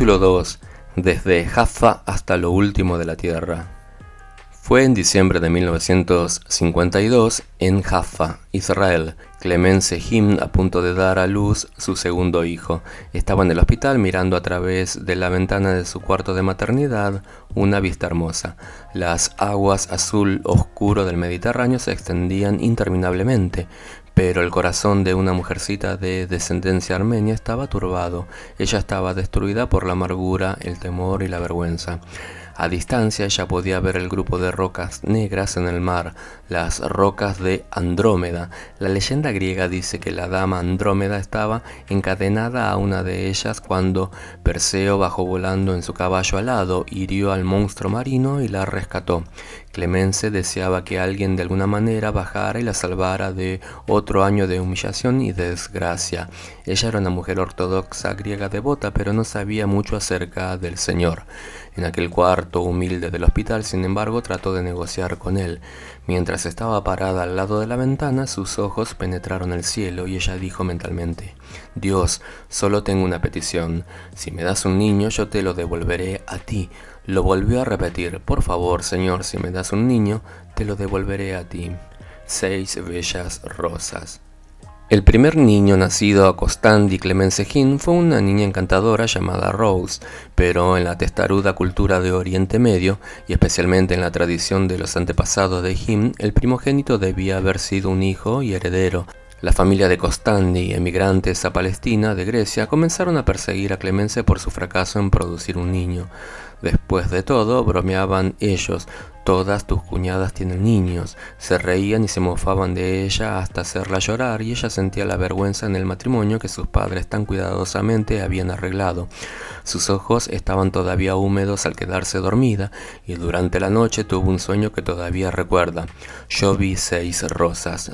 Capítulo 2. Desde Jaffa hasta lo último de la tierra. Fue en diciembre de 1952 en Jaffa, Israel. Clemence Hinn, a punto de dar a luz su segundo hijo, estaba en el hospital mirando a través de la ventana de su cuarto de maternidad una vista hermosa. Las aguas azul oscuro del Mediterráneo se extendían interminablemente, pero el corazón de una mujercita de descendencia armenia estaba turbado. Ella estaba destruida por la amargura, el temor y la vergüenza. A distancia ella podía ver el grupo de rocas negras en el mar, las rocas de Andrómeda. La leyenda griega dice que la dama Andrómeda estaba encadenada a una de ellas cuando Perseo bajó volando en su caballo alado, hirió al monstruo marino y la rescató. Clemence deseaba que alguien de alguna manera bajara y la salvara de otro año de humillación y desgracia. Ella era una mujer ortodoxa griega devota, pero no sabía mucho acerca del Señor. En aquel cuarto humilde del hospital, sin embargo, trató de negociar con él. Mientras estaba parada al lado de la ventana, sus ojos penetraron el cielo y ella dijo mentalmente: «Dios, solo tengo una petición. Si me das un niño, yo te lo devolveré a ti». Lo volvió a repetir: «Por favor, Señor, si me das un niño, te lo devolveré a ti». 6 bellas rosas. El primer niño nacido a Costandi Clemence Hinn fue una niña encantadora llamada Rose, pero en la testaruda cultura de Oriente Medio, y especialmente en la tradición de los antepasados de Hinn, el primogénito debía haber sido un hijo y heredero. La familia de Costandi, emigrantes a Palestina de Grecia, comenzaron a perseguir a Clemence por su fracaso en producir un niño. Después de todo, bromeaban ellos: «Todas tus cuñadas tienen niños». Se reían y se mofaban de ella hasta hacerla llorar, y ella sentía la vergüenza en el matrimonio que sus padres tan cuidadosamente habían arreglado. Sus ojos estaban todavía húmedos al quedarse dormida, y durante la noche tuvo un sueño que todavía recuerda. «Yo vi 6 rosas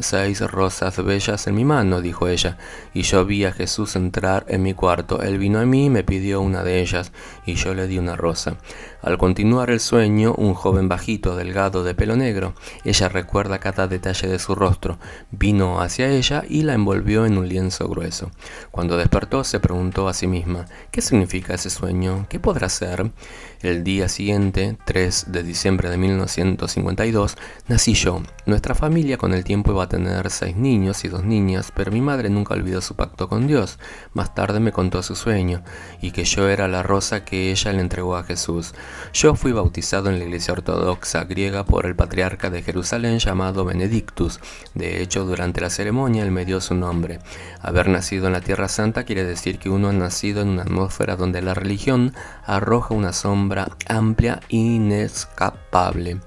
bellas en mi mano», dijo ella, «y yo vi a Jesús entrar en mi cuarto. Él vino a mí y me pidió una de ellas, y yo le di una rosa». Al continuar el sueño, un joven bajito, delgado, de pelo negro, ella recuerda cada detalle de su rostro, vino hacia ella y la envolvió en un lienzo grueso. Cuando despertó, se preguntó a sí misma: ¿qué significa ese sueño? ¿Qué podrá ser? El día siguiente, 3 de diciembre de 1952, nací yo. Nuestra familia con el tiempo iba a tener 6 niños y 2 niñas, pero mi madre nunca olvidó su pacto con Dios. Más tarde me contó su sueño, y que yo era la rosa que ella le entregó a Jesús. Yo fui bautizado en la iglesia ortodoxa griega por el patriarca de Jerusalén llamado Benedictus. De hecho, durante la ceremonia él me dio su nombre. Haber nacido en la Tierra Santa quiere decir que uno ha nacido en una atmósfera donde la religión arroja una sombra amplia e inescapable.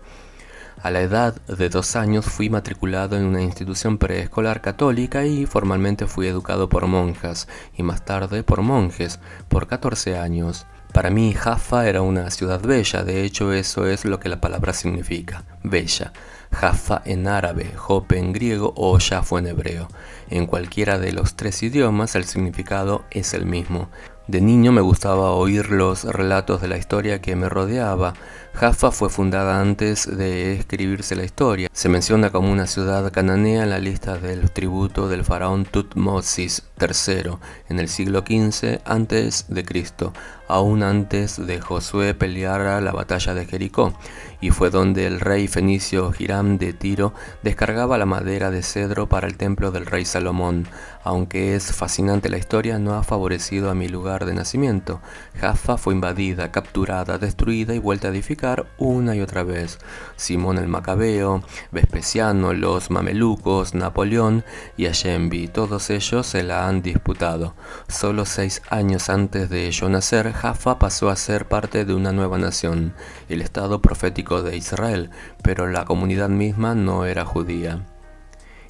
A la edad de 2 años fui matriculado en una institución preescolar católica y formalmente fui educado por monjas y más tarde por monjes por 14 años. Para mí Jaffa era una ciudad bella, de hecho eso es lo que la palabra significa, bella. Jaffa en árabe, Jope en griego o Jafo en hebreo. En cualquiera de los 3 idiomas el significado es el mismo. De niño me gustaba oír los relatos de la historia que me rodeaba. Jaffa fue fundada antes de escribirse la historia. Se menciona como una ciudad cananea en la lista del tributo del faraón Tutmosis III en el siglo XV a.C., aún antes de Josué peleara la batalla de Jericó, y fue donde el rey fenicio Hiram de Tiro descargaba la madera de cedro para el templo del rey Salomón. Aunque es fascinante la historia, no ha favorecido a mi lugar de nacimiento. Jaffa fue invadida, capturada, destruida y vuelta a edificar una y otra vez. Simón el Macabeo, Vespasiano, los mamelucos, Napoleón y Allenby, todos ellos se la han disputado. Solo 6 años antes de yo nacer, Jaffa pasó a ser parte de una nueva nación, el Estado profético de Israel, pero la comunidad misma no era judía.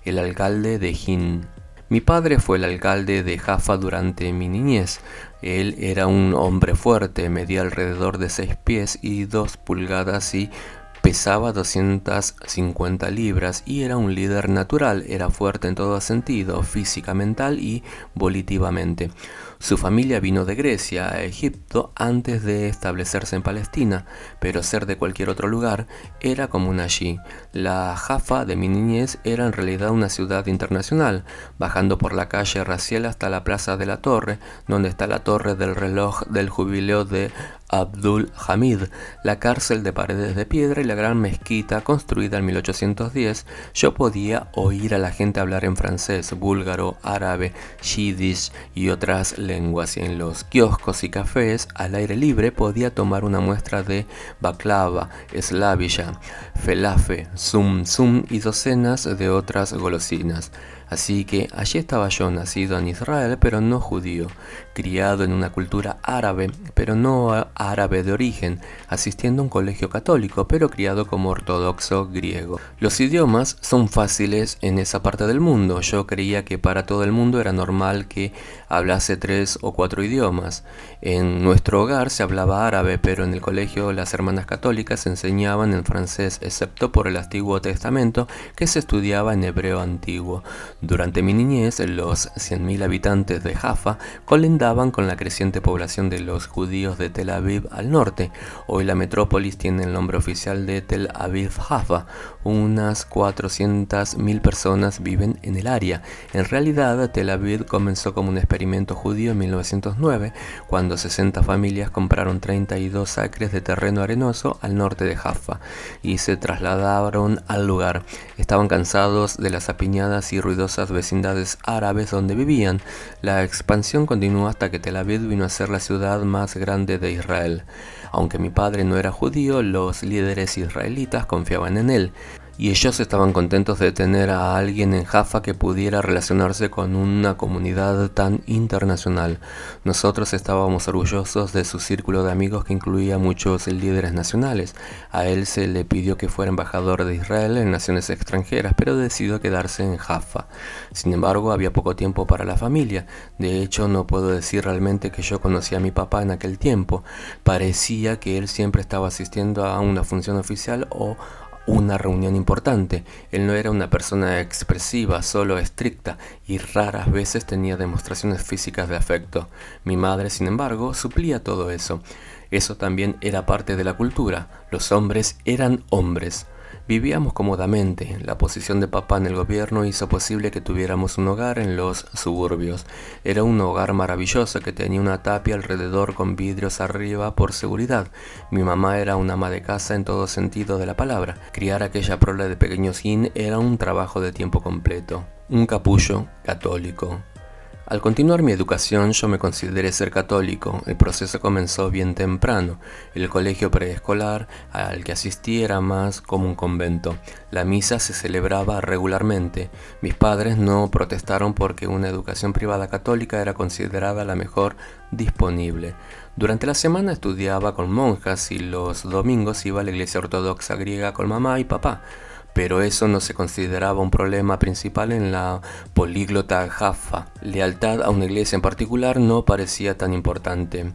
El alcalde de Hinn. Mi padre fue el alcalde de Jaffa durante mi niñez. Él era un hombre fuerte, medía alrededor de 6 pies y 2 pulgadas y Pesaba 250 libras y era un líder natural, era fuerte en todo sentido, física, mental y volitivamente. Su familia vino de Grecia a Egipto antes de establecerse en Palestina, pero ser de cualquier otro lugar era común allí. La Jaffa de mi niñez era en realidad una ciudad internacional, bajando por la calle Raciel hasta la Plaza de la Torre, donde está la torre del reloj del jubileo de Abdul Hamid, la cárcel de paredes de piedra y la gran mezquita construida en 1810. Yo podía oír a la gente hablar en francés, búlgaro, árabe, yiddish y otras lenguas, y en los kioscos y cafés al aire libre podía tomar una muestra de baklava, slavilla, felafe, zum zum y docenas de otras golosinas. Así que allí estaba yo, nacido en Israel, pero no judío, criado en una cultura árabe, pero no árabe de origen, asistiendo a un colegio católico, pero criado como ortodoxo griego. Los idiomas son fáciles en esa parte del mundo. Yo creía que para todo el mundo era normal que hablase 3 o 4 idiomas. En nuestro hogar se hablaba árabe, pero en el colegio las hermanas católicas enseñaban en francés, excepto por el Antiguo Testamento, que se estudiaba en hebreo antiguo. Durante mi niñez, los 100.000 habitantes de Jaffa colindaban con la creciente población de los judíos de Tel Aviv al norte. Hoy la metrópolis tiene el nombre oficial de Tel Aviv Jaffa. Unas 400.000 personas viven en el área. En realidad, Tel Aviv comenzó como un experimento judío en 1909, cuando 60 familias compraron 32 acres de terreno arenoso al norte de Jaffa y se trasladaron al lugar. Estaban cansados de las apiñadas y ruidosas vecindades árabes donde vivían. La expansión continuó hasta que Tel Aviv vino a ser la ciudad más grande de Israel. Aunque mi padre no era judío, los líderes israelitas confiaban en él, y ellos estaban contentos de tener a alguien en Jaffa que pudiera relacionarse con una comunidad tan internacional. Nosotros estábamos orgullosos de su círculo de amigos, que incluía muchos líderes nacionales. A él se le pidió que fuera embajador de Israel en naciones extranjeras, pero decidió quedarse en Jaffa. Sin embargo, había poco tiempo para la familia. De hecho, no puedo decir realmente que yo conocía a mi papá en aquel tiempo. Parecía que él siempre estaba asistiendo a una función oficial o una reunión importante. Él no era una persona expresiva, solo estricta, y raras veces tenía demostraciones físicas de afecto. Mi madre, sin embargo, suplía todo eso. Eso también era parte de la cultura. Los hombres eran hombres. Vivíamos cómodamente. La posición de papá en el gobierno hizo posible que tuviéramos un hogar en los suburbios. Era un hogar maravilloso que tenía una tapia alrededor con vidrios arriba por seguridad. Mi mamá era una ama de casa en todo sentido de la palabra. Criar aquella prole de pequeños Gin era un trabajo de tiempo completo. Un capullo católico. Al continuar mi educación, yo me consideré ser católico. El proceso comenzó bien temprano. El colegio preescolar al que asistí era más como un convento. La misa se celebraba regularmente. Mis padres no protestaron porque una educación privada católica era considerada la mejor disponible. Durante la semana estudiaba con monjas y los domingos iba a la iglesia ortodoxa griega con mamá y papá. Pero eso no se consideraba un problema principal en la políglota Jaffa. Lealtad a una iglesia en particular no parecía tan importante.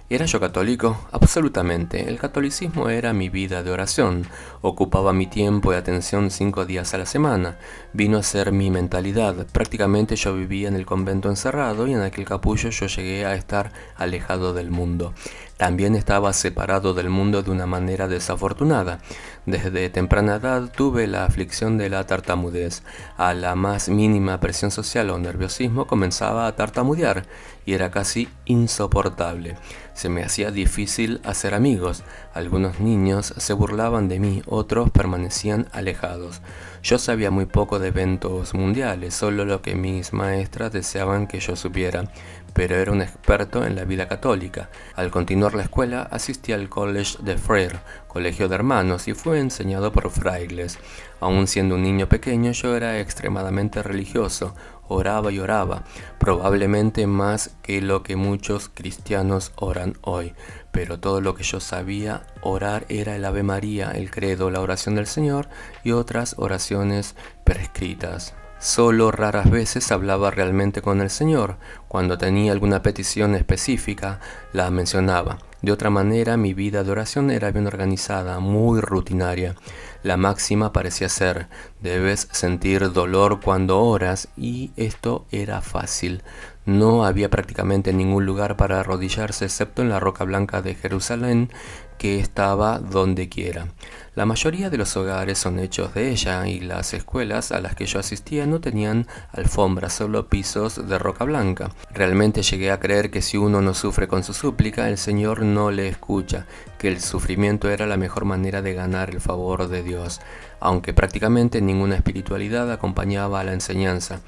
¿Era yo católico? Absolutamente. El catolicismo era mi vida de oración. Ocupaba mi tiempo y atención 5 días a la semana. Vino a ser mi mentalidad. Prácticamente yo vivía en el convento encerrado y en aquel capullo yo llegué a estar alejado del mundo. También estaba separado del mundo de una manera desafortunada. Desde temprana edad tuve la aflicción de la tartamudez. A la más mínima presión social o nerviosismo comenzaba a tartamudear y era casi insoportable. Se me hacía difícil hacer amigos. Algunos niños se burlaban de mí, otros permanecían alejados. Yo sabía muy poco de eventos mundiales, solo lo que mis maestras deseaban que yo supiera, pero era un experto en la vida católica. Al continuar la escuela, asistí al College de Frères, colegio de hermanos, y fue enseñado por frailes. Aún siendo un niño pequeño, yo era extremadamente religioso. Oraba y oraba, probablemente más que lo que muchos cristianos oran hoy. Pero todo lo que yo sabía orar era el Ave María, el Credo, la oración del Señor y otras oraciones prescritas. Solo raras veces hablaba realmente con el Señor. Cuando tenía alguna petición específica, la mencionaba. De otra manera, mi vida de oración era bien organizada, muy rutinaria. La máxima parecía ser, debes sentir dolor cuando oras, y esto era fácil. No había prácticamente ningún lugar para arrodillarse excepto en la roca blanca de Jerusalén, que estaba donde quiera. La mayoría de los hogares son hechos de ella, y las escuelas a las que yo asistía no tenían alfombras, solo pisos de roca blanca. Realmente llegué a creer que si uno no sufre con su súplica, el Señor no le escucha, que el sufrimiento era la mejor manera de ganar el favor de Dios, aunque prácticamente ninguna espiritualidad acompañaba a la enseñanza.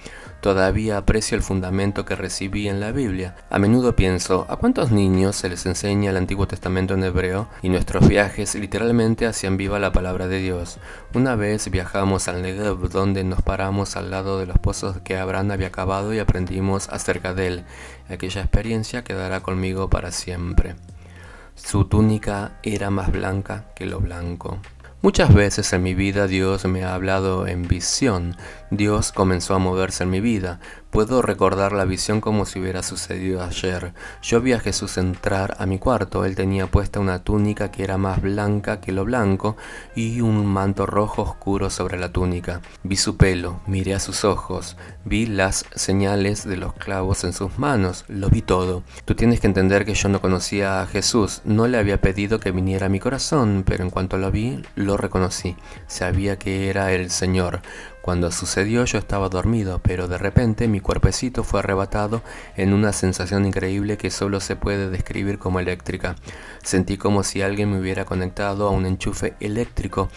Todavía aprecio el fundamento que recibí en la Biblia. A menudo pienso, ¿a cuántos niños se les enseña el Antiguo Testamento en hebreo? Y nuestros viajes literalmente hacían viva la palabra de Dios. Una vez viajamos al Negev, donde nos paramos al lado de los pozos que Abraham había cavado y aprendimos acerca de él. Aquella experiencia quedará conmigo para siempre. Su túnica era más blanca que lo blanco. Muchas veces en mi vida Dios me ha hablado en visión. Dios comenzó a moverse en mi vida. Puedo recordar la visión como si hubiera sucedido ayer. Yo vi a Jesús entrar a mi cuarto. Él tenía puesta una túnica que era más blanca que lo blanco y un manto rojo oscuro sobre la túnica. Vi su pelo, miré a sus ojos, vi las señales de los clavos en sus manos, lo vi todo. Tú tienes que entender que yo no conocía a Jesús, no le había pedido que viniera a mi corazón, pero en cuanto lo vi, lo reconocí. Sabía que era el Señor. Cuando sucedió yo estaba dormido, pero de repente mi cuerpecito fue arrebatado en una sensación increíble que solo se puede describir como eléctrica. Sentí como si alguien me hubiera conectado a un enchufe eléctrico.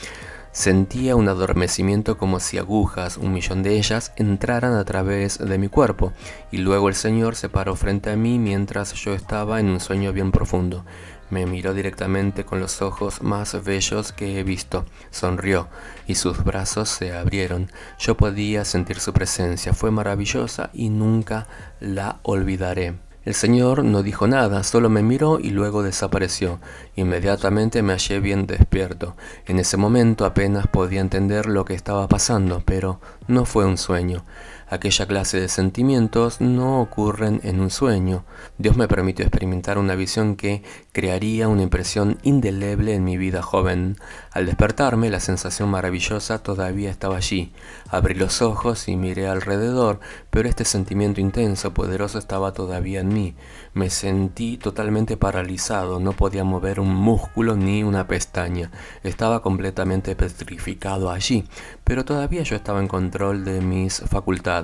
Sentía un adormecimiento como si agujas, 1.000.000 de ellas, entraran a través de mi cuerpo, y luego el Señor se paró frente a mí mientras yo estaba en un sueño bien profundo. Me miró directamente con los ojos más bellos que he visto, sonrió y sus brazos se abrieron. Yo podía sentir su presencia, fue maravillosa y nunca la olvidaré. El Señor no dijo nada, solo me miró y luego desapareció. Inmediatamente me hallé bien despierto. En ese momento apenas podía entender lo que estaba pasando, pero no fue un sueño. Aquella clase de sentimientos no ocurren en un sueño. Dios me permitió experimentar una visión que crearía una impresión indeleble en mi vida joven. Al despertarme, la sensación maravillosa todavía estaba allí. Abrí los ojos y miré alrededor, pero este sentimiento intenso, poderoso, estaba todavía en mí. Me sentí totalmente paralizado, no podía mover un músculo ni una pestaña. Estaba completamente petrificado allí, pero todavía yo estaba en control de mis facultades.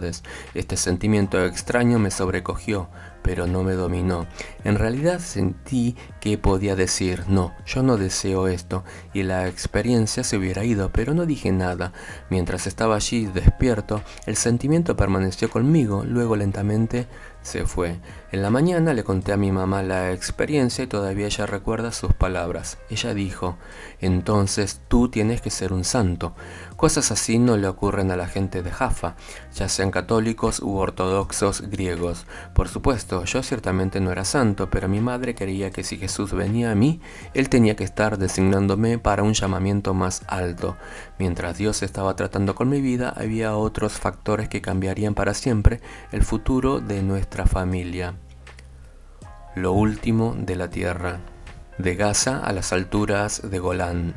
Este sentimiento extraño me sobrecogió, pero no me dominó. En realidad sentí que podía decir, no, yo no deseo esto, y la experiencia se hubiera ido, pero no dije nada. Mientras estaba allí despierto, el sentimiento permaneció conmigo, luego lentamente se fue. En la mañana le conté a mi mamá la experiencia y todavía ella recuerda sus palabras. Ella dijo, entonces tú tienes que ser un santo. Cosas así no le ocurren a la gente de Jaffa, ya sean católicos u ortodoxos griegos. Por supuesto, yo ciertamente no era santo, pero mi madre creía que si Jesús venía a mí, él tenía que estar designándome para un llamamiento más alto. Mientras Dios estaba tratando con mi vida, había otros factores que cambiarían para siempre el futuro de nuestra familia. Lo último de la tierra. De Gaza a las alturas de Golán.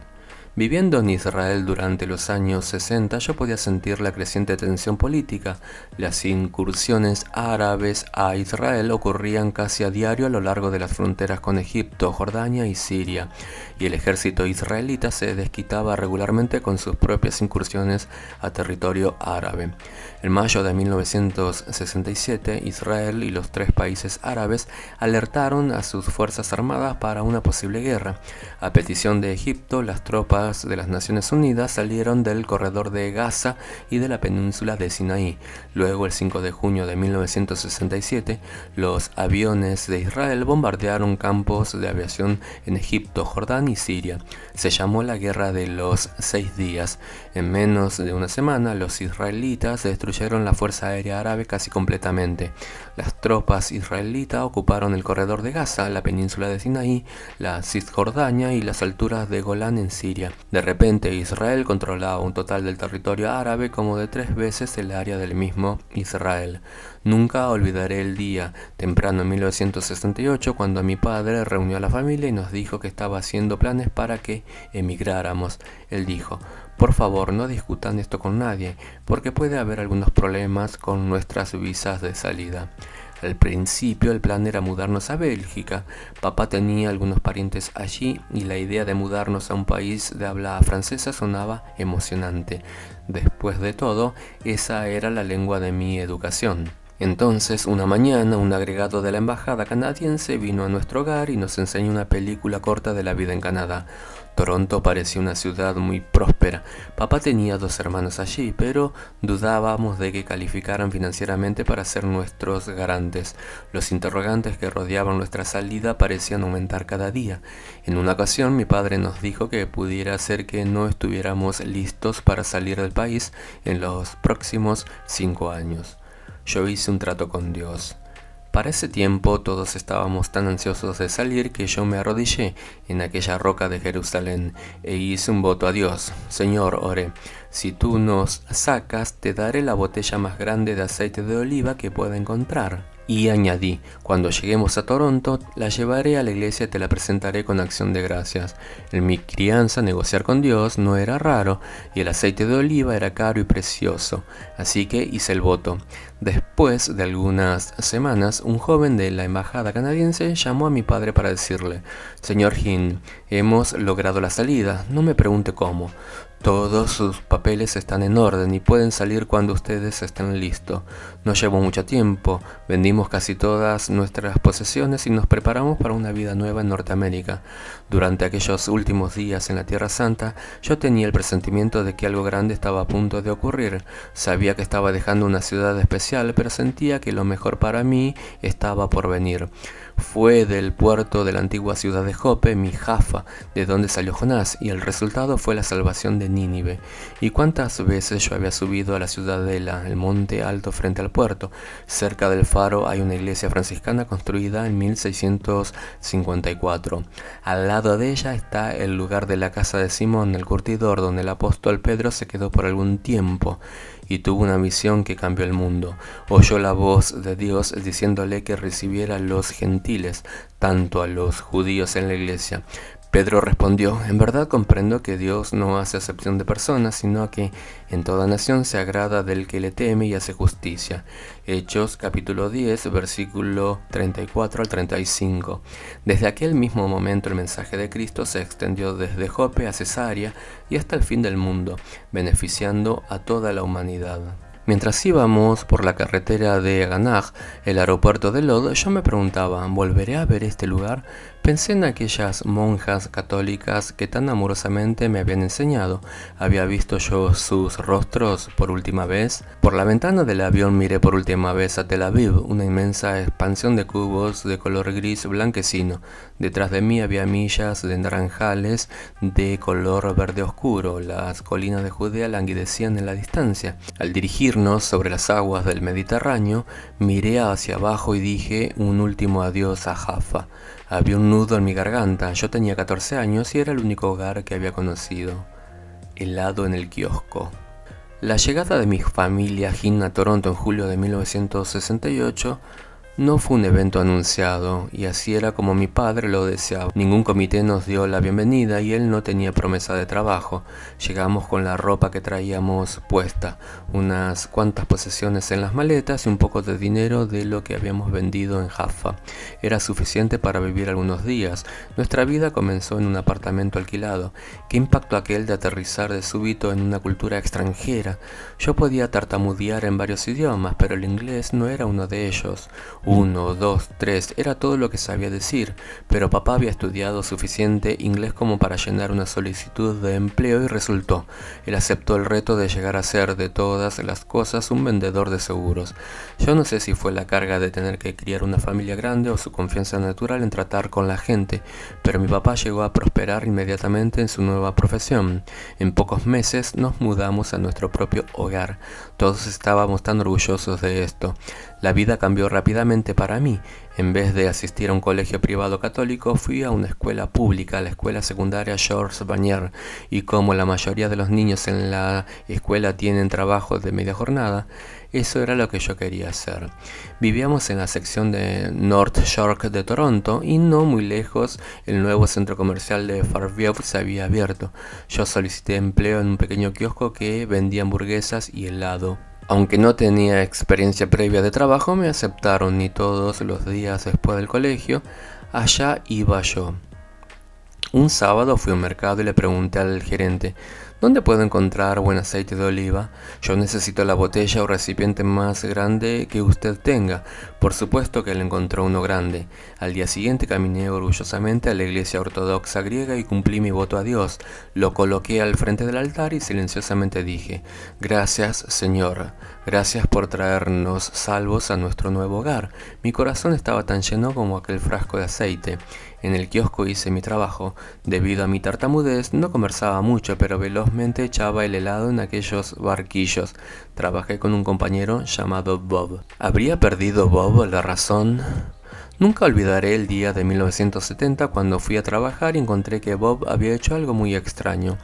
Viviendo en Israel durante los años 60, yo podía sentir la creciente tensión política. Las incursiones árabes a Israel ocurrían casi a diario a lo largo de las fronteras con Egipto, Jordania y Siria, y el ejército israelita se desquitaba regularmente con sus propias incursiones a territorio árabe. En mayo de 1967, Israel y los 3 países árabes alertaron a sus fuerzas armadas para una posible guerra. A petición de Egipto, las tropas de las Naciones Unidas salieron del corredor de Gaza y de la península de Sinaí. Luego, el 5 de junio de 1967, los aviones de Israel bombardearon campos de aviación en Egipto, Jordán y Siria. Se llamó la Guerra de los 6 días. En menos de una semana, los israelitas destruyeron la fuerza aérea árabe casi completamente. Las tropas israelitas ocuparon el corredor de Gaza, la península de Sinaí, la Cisjordania y las alturas de Golán en Siria. De repente, Israel controlaba un total del territorio árabe como de 3 veces el área del mismo Israel. Nunca olvidaré el día, temprano en 1968, cuando mi padre reunió a la familia y nos dijo que estaba haciendo planes para que emigráramos. Él dijo: por favor, no discutan esto con nadie, porque puede haber algunos problemas con nuestras visas de salida. Al principio el plan era mudarnos a Bélgica. Papá tenía algunos parientes allí y la idea de mudarnos a un país de habla francesa sonaba emocionante. Después de todo, esa era la lengua de mi educación. Entonces, una mañana, un agregado de la embajada canadiense vino a nuestro hogar y nos enseñó una película corta de la vida en Canadá. Toronto parecía una ciudad muy próspera. Papá tenía 2 hermanos allí, pero dudábamos de que calificaran financieramente para ser nuestros garantes. Los interrogantes que rodeaban nuestra salida parecían aumentar cada día. En una ocasión, mi padre nos dijo que pudiera ser que no estuviéramos listos para salir del país en los próximos 5 años. Yo hice un trato con Dios. Para ese tiempo todos estábamos tan ansiosos de salir que yo me arrodillé en aquella roca de Jerusalén e hice un voto a Dios. Señor, oré, si tú nos sacas, te daré la botella más grande de aceite de oliva que pueda encontrar. Y añadí: cuando lleguemos a Toronto, la llevaré a la iglesia y te la presentaré con acción de gracias. En mi crianza, negociar con Dios no era raro, y el aceite de oliva era caro y precioso. Así que hice el voto. Después de algunas semanas, un joven de la embajada canadiense llamó a mi padre para decirle: Señor Hinn, hemos logrado la salida. No me pregunte cómo. Todos sus papeles están en orden y pueden salir cuando ustedes estén listos. No llevó mucho tiempo, vendimos casi todas nuestras posesiones y nos preparamos para una vida nueva en Norteamérica. Durante aquellos últimos días en la Tierra Santa, yo tenía el presentimiento de que algo grande estaba a punto de ocurrir. Sabía que estaba dejando una ciudad especial, pero sentía que lo mejor para mí estaba por venir. Fue del puerto de la antigua ciudad de Jope, mi Jaffa, de donde salió Jonás, y el resultado fue la salvación de Nínive. ¿Y cuántas veces yo había subido a la ciudadela, el monte alto frente al puerto? Cerca del faro hay una iglesia franciscana construida en 1654. Al lado de ella está el lugar de la casa de Simón, el curtidor, donde el apóstol Pedro se quedó por algún tiempo y tuvo una visión que cambió el mundo. Oyó la voz de Dios diciéndole que recibiera a los gentiles, tanto a los judíos en la iglesia. Pedro respondió: en verdad comprendo que Dios no hace acepción de personas, sino que en toda nación se agrada del que le teme y hace justicia. Hechos capítulo 10, versículo 34 al 35. Desde aquel mismo momento el mensaje de Cristo se extendió desde Jope a Cesarea y hasta el fin del mundo, beneficiando a toda la humanidad. Mientras íbamos por la carretera de Ganaj, el aeropuerto de Lod, yo me preguntaba: ¿volveré a ver este lugar? Pensé en aquellas monjas católicas que tan amorosamente me habían enseñado. ¿Había visto yo sus rostros por última vez? Por la ventana del avión miré por última vez a Tel Aviv, una inmensa expansión de cubos de color gris blanquecino. Detrás de mí había millas de naranjales de color verde oscuro. Las colinas de Judea languidecían en la distancia. Al dirigirnos sobre las aguas del Mediterráneo, miré hacia abajo y dije un último adiós a Jaffa. Había un nudo en mi garganta. Yo tenía 14 años y era el único hogar que había conocido. Helado en el kiosco. La llegada de mi familia Hinn a Toronto en julio de 1968 no fue un evento anunciado, y así era como mi padre lo deseaba. Ningún comité nos dio la bienvenida y él no tenía promesa de trabajo. Llegamos con la ropa que traíamos puesta, unas cuantas posesiones en las maletas y un poco de dinero de lo que habíamos vendido en Jaffa. Era suficiente para vivir algunos días. Nuestra vida comenzó en un apartamento alquilado. ¿Qué impacto aquel de aterrizar de súbito en una cultura extranjera? Yo podía tartamudear en varios idiomas, pero el inglés no era uno de ellos. 1, 2, 3, era todo lo que sabía decir, pero papá había estudiado suficiente inglés como para llenar una solicitud de empleo y resultó. Él aceptó el reto de llegar a ser de todas las cosas un vendedor de seguros. Yo no sé si fue la carga de tener que criar una familia grande o su confianza natural en tratar con la gente, pero mi papá llegó a prosperar inmediatamente en su nueva profesión. En pocos meses nos mudamos a nuestro propio hogar. Todos estábamos tan orgullosos de esto. La vida cambió rápidamente especialmente para mí. En vez de asistir a un colegio privado católico, fui a una escuela pública, la escuela secundaria Georges Vanier, y como la mayoría de los niños en la escuela tienen trabajos de media jornada, eso era lo que yo quería hacer. Vivíamos en la sección de North York de Toronto y no muy lejos el nuevo centro comercial de Fairview se había abierto. Yo solicité empleo en un pequeño kiosco que vendía hamburguesas y helado. Aunque no tenía experiencia previa de trabajo, me aceptaron y todos los días después del colegio, allá iba yo. Un sábado fui a un mercado y le pregunté al gerente: ¿dónde puedo encontrar buen aceite de oliva? Yo necesito la botella o recipiente más grande que usted tenga. Por supuesto que él encontró uno grande. Al día siguiente caminé orgullosamente a la iglesia ortodoxa griega y cumplí mi voto a Dios. Lo coloqué al frente del altar y silenciosamente dije: gracias, Señor. Gracias por traernos salvos a nuestro nuevo hogar. Mi corazón estaba tan lleno como aquel frasco de aceite. En el kiosco hice mi trabajo. Debido a mi tartamudez, no conversaba mucho, pero velozmente echaba el helado en aquellos barquillos. Trabajé con un compañero llamado Bob. ¿Habría perdido Bob la razón? Nunca olvidaré el día de 1970 cuando fui a trabajar y encontré que Bob había hecho algo muy extraño.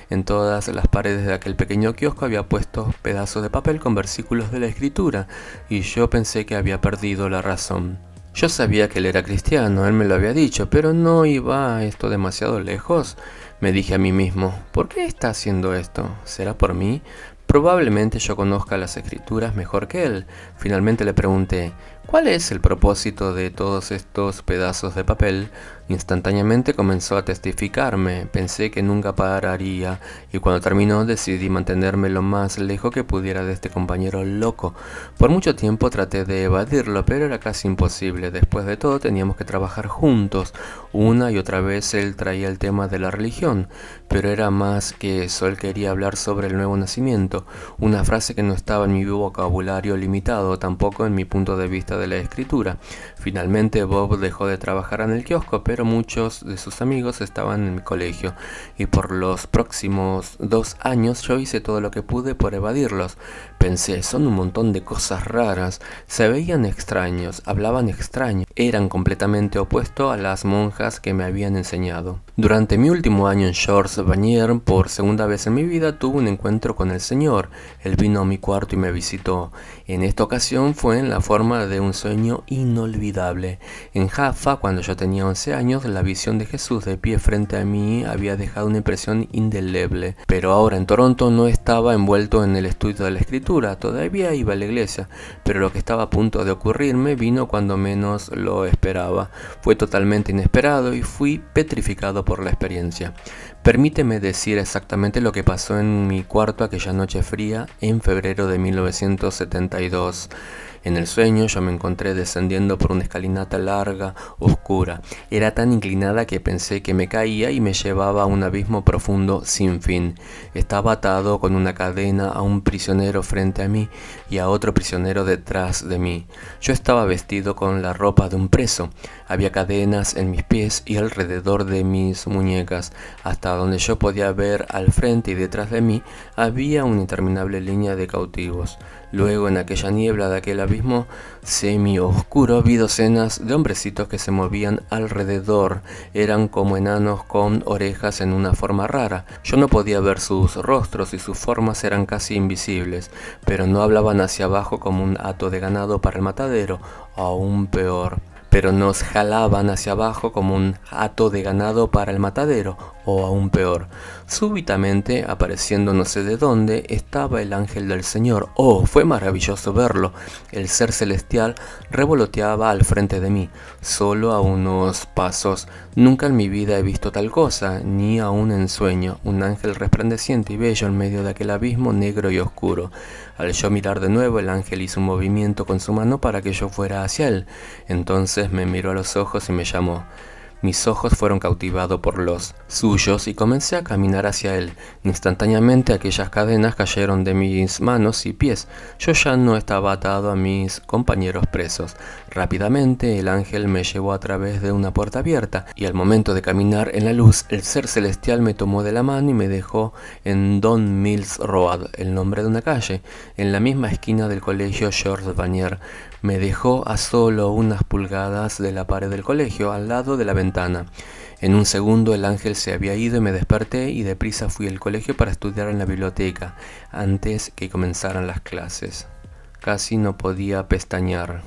En todas las paredes de aquel pequeño kiosco había puesto pedazos de papel con versículos de la Escritura, y yo pensé que había perdido la razón. Yo sabía que él era cristiano, él me lo había dicho, pero ¿no iba esto demasiado lejos? Me dije a mí mismo: ¿por qué está haciendo esto? ¿Será por mí? Probablemente yo conozca las Escrituras mejor que él. Finalmente le pregunté: ¿cuál es el propósito de todos estos pedazos de papel? Instantáneamente comenzó a testificarme. Pensé que nunca pararía, y cuando terminó decidí mantenerme lo más lejos que pudiera de este compañero loco. Por mucho tiempo traté de evadirlo, pero era casi imposible. Después de todo teníamos que trabajar juntos. Una y otra vez él traía el tema de la religión, pero era más que eso. Él quería hablar sobre el nuevo nacimiento, una frase que no estaba en mi vocabulario limitado, tampoco en mi punto de vista de la escritura. Finalmente Bob dejó de trabajar en el kiosco, pero muchos de sus amigos estaban en mi colegio, y por los próximos 2 años yo hice todo lo que pude por evadirlos. Pensé: son un montón de cosas raras, se veían extraños, hablaban extraño, eran completamente opuestos a las monjas que me habían enseñado. Durante mi último año en Georges Vanier, por segunda vez en mi vida, tuve un encuentro con el Señor. Él vino a mi cuarto y me visitó. En esta ocasión fue en la forma de un sueño inolvidable. En Jaffa, cuando yo tenía 11 años, la visión de Jesús de pie frente a mí había dejado una impresión indeleble. Pero ahora en Toronto no estaba envuelto en el estudio de la Escritura, todavía iba a la iglesia, pero lo que estaba a punto de ocurrirme vino cuando menos lo esperaba. Fue totalmente inesperado y fui petrificado por la experiencia. Permíteme decir exactamente lo que pasó en mi cuarto aquella noche fría en febrero de 1972. En el sueño yo me encontré descendiendo por una escalinata larga, oscura. Era tan inclinada que pensé que me caía y me llevaba a un abismo profundo sin fin. Estaba atado con una cadena a un prisionero frente a mí y a otro prisionero detrás de mí. Yo estaba vestido con la ropa de un preso. Había cadenas en mis pies y alrededor de mis muñecas. Hasta donde yo podía ver, al frente y detrás de mí, había una interminable línea de cautivos. Luego, en aquella niebla de aquel abismo semi-oscuro, vi docenas de hombrecitos que se movían alrededor. Eran como enanos con orejas en una forma rara. Yo no podía ver sus rostros y sus formas eran casi invisibles, pero no hablaban hacia abajo como un hato de ganado para el matadero, o aún peor. Pero nos jalaban hacia abajo como un hato de ganado para el matadero, o aún peor. Súbitamente, apareciendo no sé de dónde, estaba el ángel del Señor. ¡Oh! Fue maravilloso verlo. El ser celestial revoloteaba al frente de mí, solo a unos pasos. Nunca en mi vida he visto tal cosa, ni aún en sueño. Un ángel resplandeciente y bello en medio de aquel abismo negro y oscuro. Al yo mirar de nuevo, el ángel hizo un movimiento con su mano para que yo fuera hacia él. Entonces me miró a los ojos y me llamó. Mis ojos fueron cautivados por los suyos y comencé a caminar hacia él. Instantáneamente aquellas cadenas cayeron de mis manos y pies. Yo ya no estaba atado a mis compañeros presos. Rápidamente el ángel me llevó a través de una puerta abierta y al momento de caminar en la luz, el ser celestial me tomó de la mano y me dejó en Don Mills Road, el nombre de una calle, en la misma esquina del colegio George Vanier. Me dejó a solo unas pulgadas de la pared del colegio, al lado de la ventana. En un segundo el ángel se había ido y me desperté y deprisa fui al colegio para estudiar en la biblioteca, antes que comenzaran las clases. Casi no podía pestañear.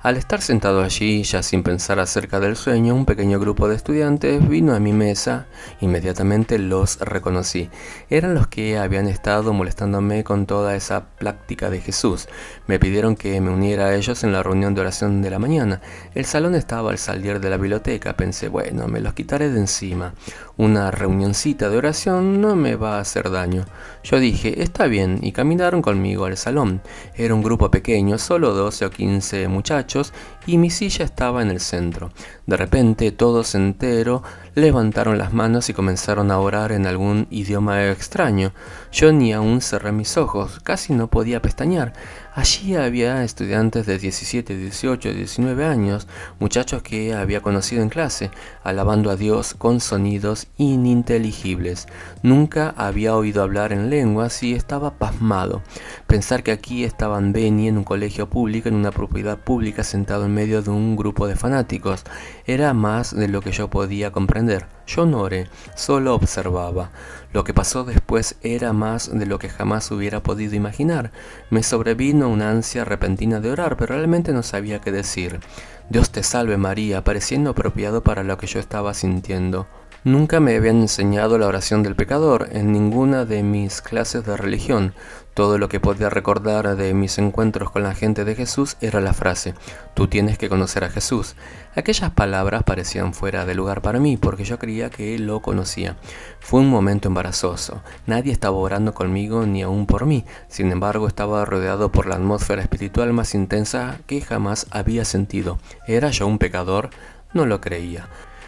Al estar sentado allí, ya sin pensar acerca del sueño, un pequeño grupo de estudiantes vino a mi mesa. Inmediatamente los reconocí. Eran los que habían estado molestándome con toda esa plática de Jesús. Me pidieron que me uniera a ellos en la reunión de oración de la mañana. El salón estaba al salir de la biblioteca. Pensé, bueno, me los quitaré de encima. Una reunioncita de oración no me va a hacer daño. Yo dije, está bien, y caminaron conmigo al salón. Era un grupo pequeño, solo 12 o 15 muchachos, y mi silla estaba en el centro. De repente, todos enteros levantaron las manos y comenzaron a orar en algún idioma extraño. Yo ni aún cerré mis ojos, casi no podía pestañear. Allí había estudiantes de 17, 18, 19 años, muchachos que había conocido en clase, alabando a Dios con sonidos ininteligibles. Nunca había oído hablar en lenguas y estaba pasmado. Pensar que aquí estaban Benny en un colegio público, en una propiedad pública, sentado en medio de un grupo de fanáticos, era más de lo que yo podía comprender. Yo no oré, solo observaba. Lo que pasó después era más de lo que jamás hubiera podido imaginar. Me sobrevino una ansia repentina de orar, pero realmente no sabía qué decir. Dios te salve María, parecía inapropiado para lo que yo estaba sintiendo. Nunca me habían enseñado la oración del pecador en ninguna de mis clases de religión. Todo lo que podía recordar de mis encuentros con la gente de Jesús era la frase, tú tienes que conocer a Jesús. Aquellas palabras parecían fuera de lugar para mí porque yo creía que él lo conocía. Fue un momento embarazoso. Nadie estaba orando conmigo ni aún por mí. Sin embargo, estaba rodeado por la atmósfera espiritual más intensa que jamás había sentido. ¿Era yo un pecador? No lo creía.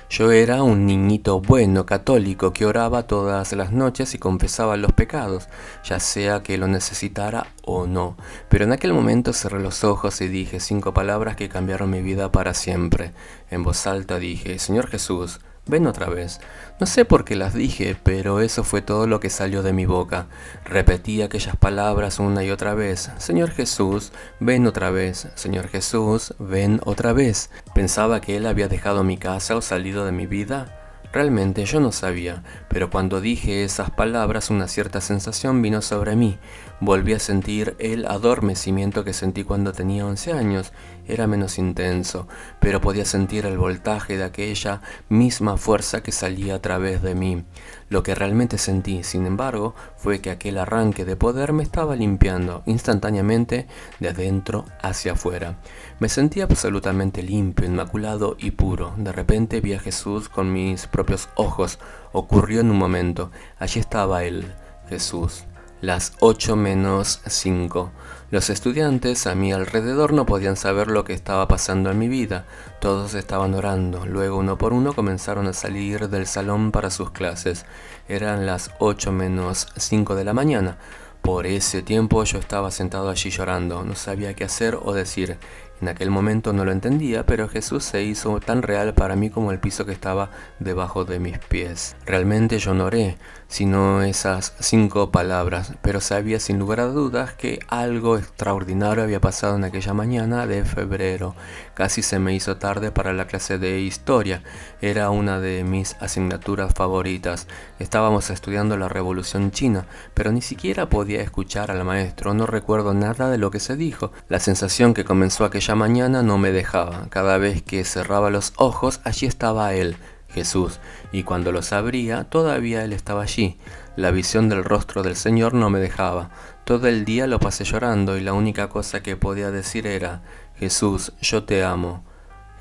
Yo era un niñito bueno, católico, que oraba todas las noches y confesaba los pecados, ya sea que lo necesitara o no. Pero en aquel momento cerré los ojos y dije 5 palabras que cambiaron mi vida para siempre. En voz alta dije, Señor Jesús, ven otra vez. No sé por qué las dije, pero eso fue todo lo que salió de mi boca. Repetí aquellas palabras una y otra vez. Señor Jesús, ven otra vez. Señor Jesús, ven otra vez. Pensaba que él había dejado mi casa o salido de mi vida. Realmente yo no sabía, pero cuando dije esas palabras una cierta sensación vino sobre mí. Volví a sentir el adormecimiento que sentí cuando tenía 11 años. Era menos intenso, pero podía sentir el voltaje de aquella misma fuerza que salía a través de mí. Lo que realmente sentí, sin embargo, fue que aquel arranque de poder me estaba limpiando instantáneamente de adentro hacia afuera. Me sentí absolutamente limpio, inmaculado y puro. De repente vi a Jesús con mis propios ojos. Ocurrió en un momento. Allí estaba él, Jesús. Las 8 menos 5. Los estudiantes a mi alrededor no podían saber lo que estaba pasando en mi vida. Todos estaban orando. Luego, uno por uno, comenzaron a salir del salón para sus clases. Eran las 8 menos 5 de la mañana. Por ese tiempo yo estaba sentado allí llorando. No sabía qué hacer o decir. En aquel momento no lo entendía, pero Jesús se hizo tan real para mí como el piso que estaba debajo de mis pies. Realmente yo no oré, sino esas 5 palabras, pero sabía sin lugar a dudas que algo extraordinario había pasado en aquella mañana de febrero. Casi se me hizo tarde para la clase de historia. Era una de mis asignaturas favoritas. Estábamos estudiando la Revolución China, pero ni siquiera podía escuchar al maestro. No recuerdo nada de lo que se dijo. La sensación que comenzó aquella mañana no me dejaba. Cada vez que cerraba los ojos, allí estaba él, Jesús, y cuando los abría, todavía él estaba allí. La visión del rostro del Señor no me dejaba. Todo el día lo pasé llorando y la única cosa que podía decir era, Jesús, yo te amo.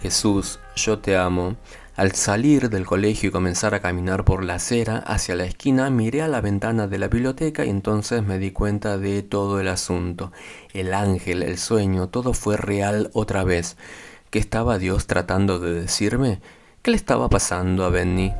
Jesús, yo te amo. Al salir del colegio y comenzar a caminar por la acera hacia la esquina, miré a la ventana de la biblioteca y entonces me di cuenta de todo el asunto. El ángel, el sueño, todo fue real otra vez. ¿Qué estaba Dios tratando de decirme? ¿Qué le estaba pasando a Benny?